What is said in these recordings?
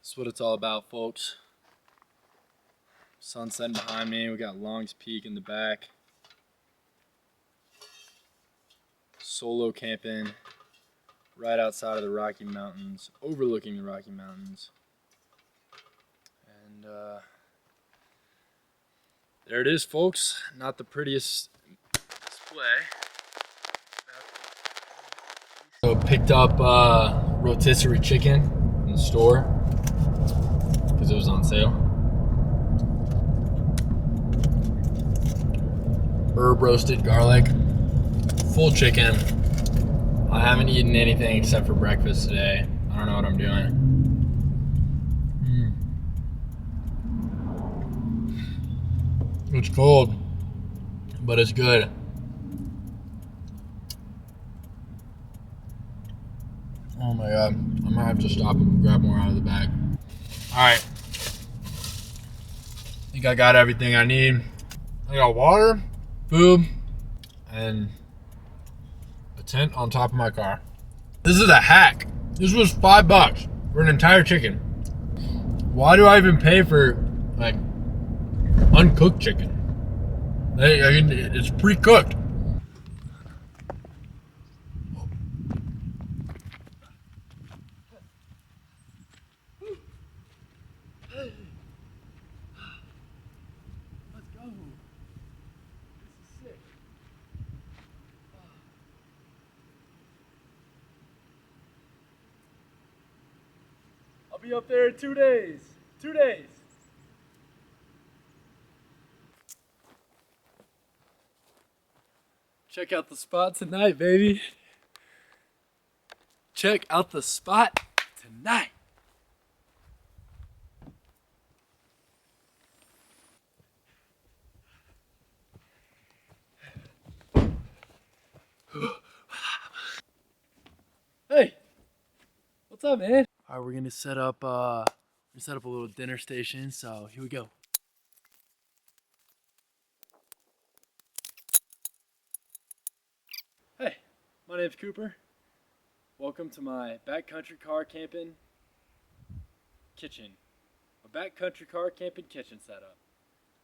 That's what it's all about, folks. Sun setting behind me. We got Long's Peak in the back. Solo camping right outside of the Rocky Mountains, overlooking the Rocky Mountains. And there it is, folks. Not the prettiest display. So picked up rotisserie chicken in the store because it was on sale. Herb roasted garlic, full chicken. I haven't eaten anything except for breakfast today. I don't know what I'm doing. It's cold, but it's good. Oh my god, I might have to stop and grab more out of the bag. Alright. I think I got everything I need. I got water, food, and a tent on top of my car. This is a hack. This was $5 for an entire chicken. Why do I even pay for like uncooked chicken? It's pre-cooked. Let's go. This is sick. I'll be up there in 2 days. 2 days. Check out the spot tonight, baby. Check out the spot tonight. Hey, what's up, man? All right, we're gonna set up a little dinner station. So here we go. Hey, my name's Cooper. Welcome to my backcountry car camping kitchen. A backcountry car camping kitchen setup.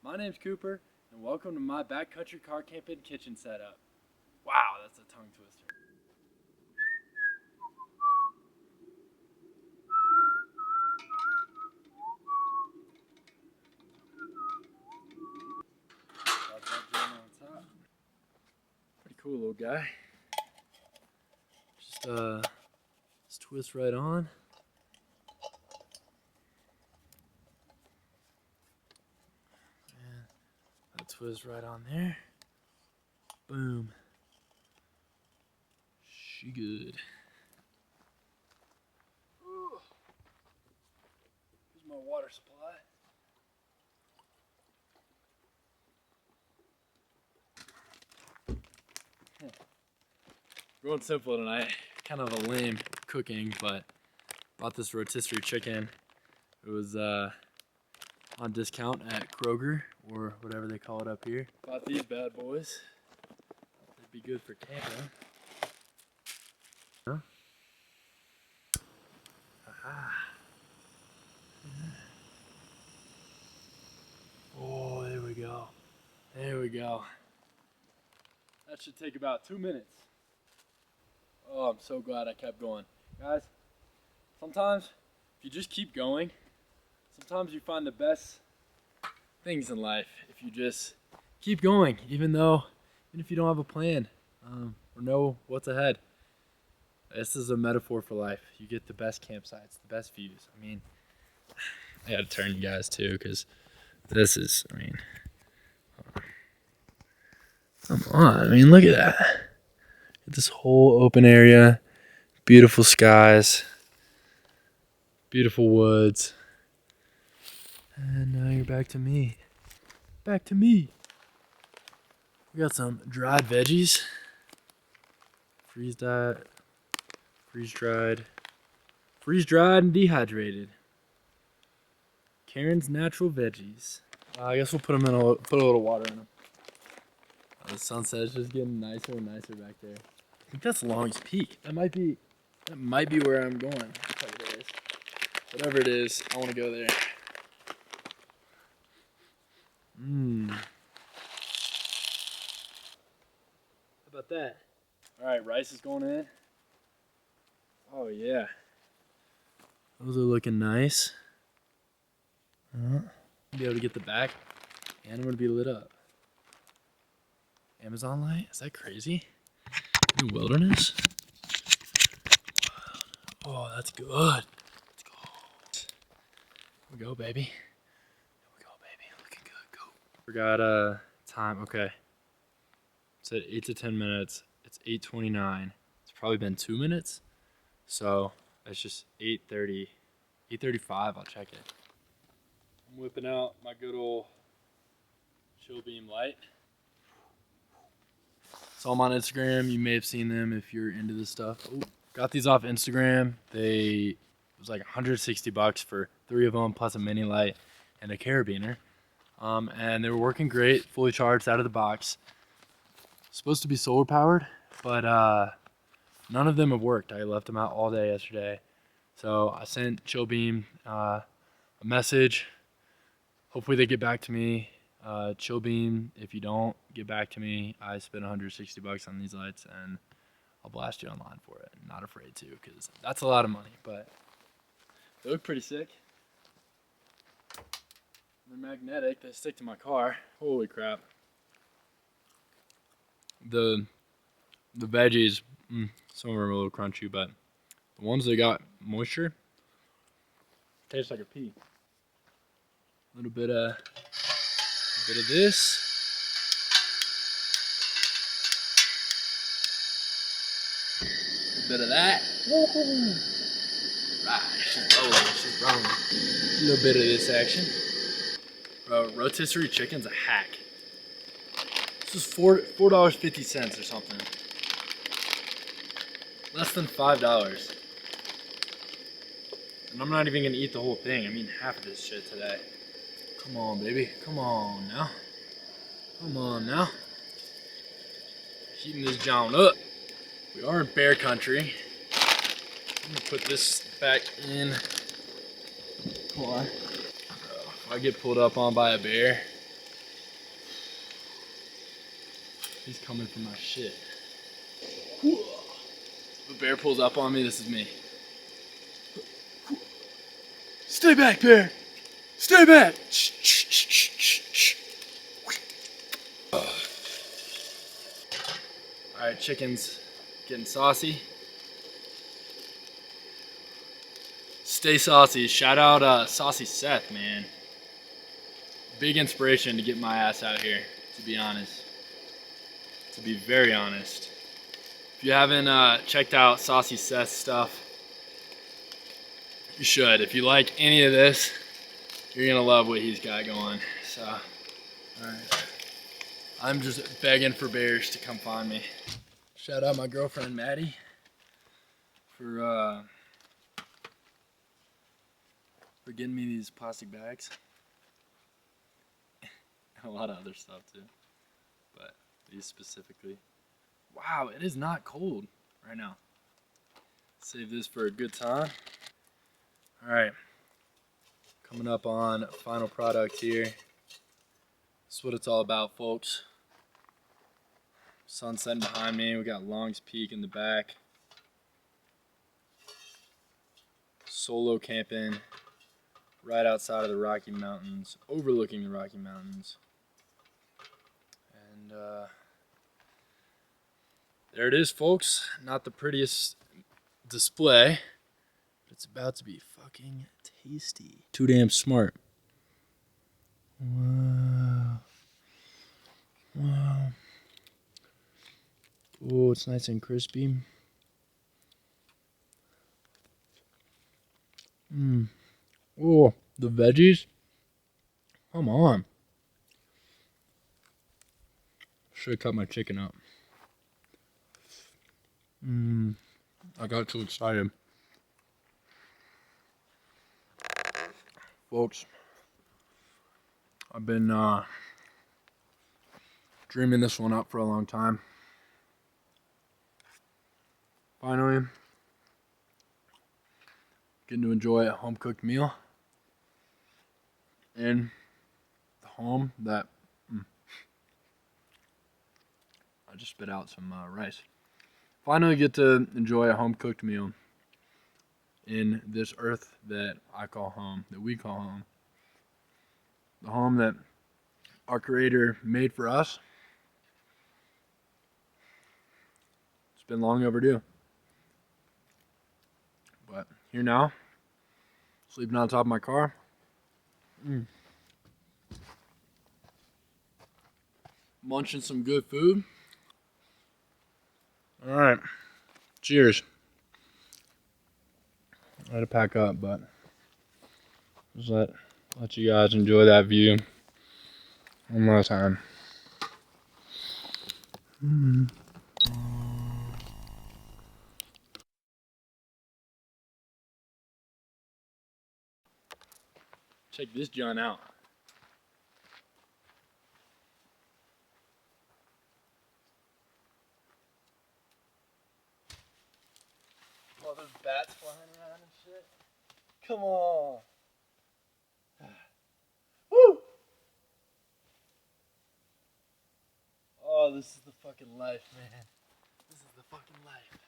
My name's Cooper, and welcome to my backcountry car camping kitchen setup. Wow, that's a tongue twister. Pretty cool little guy. Just twist right on. And that twist right on there. Boom. She good. Ooh. Here's my water supply. Going simple tonight. Kind of a lame cooking, but bought this rotisserie chicken. It was on discount at Kroger or whatever they call it up here. Bought these bad boys. They'd be good for camping. Huh? Aha. Oh, there we go. There we go. That should take about 2 minutes. Oh, I'm so glad I kept going. Guys, sometimes if you just keep going, sometimes you find the best things in life if you just keep going, even if you don't have a plan or know what's ahead. This is a metaphor for life. You get the best campsites, the best views. I mean, I gotta turn you guys too, because this is, come on. I mean, look at that. This whole open area, beautiful skies, beautiful woods. And now you're back to me. Back to me. We got some dried veggies. Freeze dried and dehydrated. Karen's Natural Veggies. I guess we'll put a little water in them. The sunset's just getting nicer and nicer back there. I think that's Long's Peak. That might be where I'm going. That's what it is. Whatever it is, I want to go there. How about that? All right, rice is going in. Oh yeah. Those are looking nice. Be able to get the back, and I'm gonna be lit up. Amazon light? Is that crazy? New wilderness? Oh, that's good. Let's go. Here we go, baby. Here we go, baby. Looking good. Go. Forgot time. Okay. It said 8 to 10 minutes. It's 8:29. It's probably been 2 minutes. So it's just 8:30. 8:35. I'll check it. I'm whipping out my good old Chillbeam light. Saw them on Instagram. You may have seen them if you're into this stuff. Ooh, got these off Instagram. It was like $160 for 3 of them plus a mini light and a carabiner. And they were working great, fully charged out of the box. Supposed to be solar powered, but none of them have worked. I left them out all day yesterday. So I sent Chillbeam a message. Hopefully they get back to me. Chillbeam, if you don't get back to me, I spent $160 on these lights and I'll blast you online for it. I'm not afraid to, because that's a lot of money, but they look pretty sick. They're magnetic. They stick to my car. Holy crap. The veggies, some of them are a little crunchy, but the ones that got moisture taste like a pea. A little bit of this. A little bit of that. Right, she's rolling. A little bit of this action. Bro, rotisserie chicken's a hack. This is $4.50 or something. Less than $5. And I'm not even gonna eat the whole thing. I mean half of this shit today. Come on, baby. Come on now. Come on now. Heating this John up. We are in bear country. I'm gonna put this back in. Come on. If I get pulled up on by a bear, he's coming for my shit. If a bear pulls up on me, this is me. Stay back, bear! Stay back! Alright, chicken's getting saucy. Stay saucy. Shout out Saucy Seth, man. Big inspiration to get my ass out here, to be honest. To be very honest. If you haven't checked out Saucy Seth's stuff, you should. If you like any of this, you're gonna love what he's got going. So, alright. I'm just begging for bears to come find me. Shout out my girlfriend Maddie for getting me these plastic bags. And a lot of other stuff too. But these specifically. Wow, it is not cold right now. Save this for a good time. Alright. Coming up on final product here. This is what it's all about, folks. Sun setting behind me. We got Long's Peak in the back. Solo camping right outside of the Rocky Mountains, overlooking the Rocky Mountains. And there it is, folks. Not the prettiest display, but it's about to be fucking tasty. Too damn smart. Wow. Wow. Oh, it's nice and crispy. Oh, the veggies. Come on. Should have cut my chicken up. I got too excited. Folks, I've been dreaming this one up for a long time. Finally, getting to enjoy a home-cooked meal in the home that I just spit out some rice. Finally get to enjoy a home-cooked meal in this earth that I call home, that we call home. The home that our Creator made for us. It's been long overdue. But here now, sleeping on top of my car. Munching some good food. All right, cheers. I had to pack up, but just let you guys enjoy that view one more time. Check this John out. All those bats flying around and shit. Come on. Woo! Oh, this is the fucking life, man. This is the fucking life.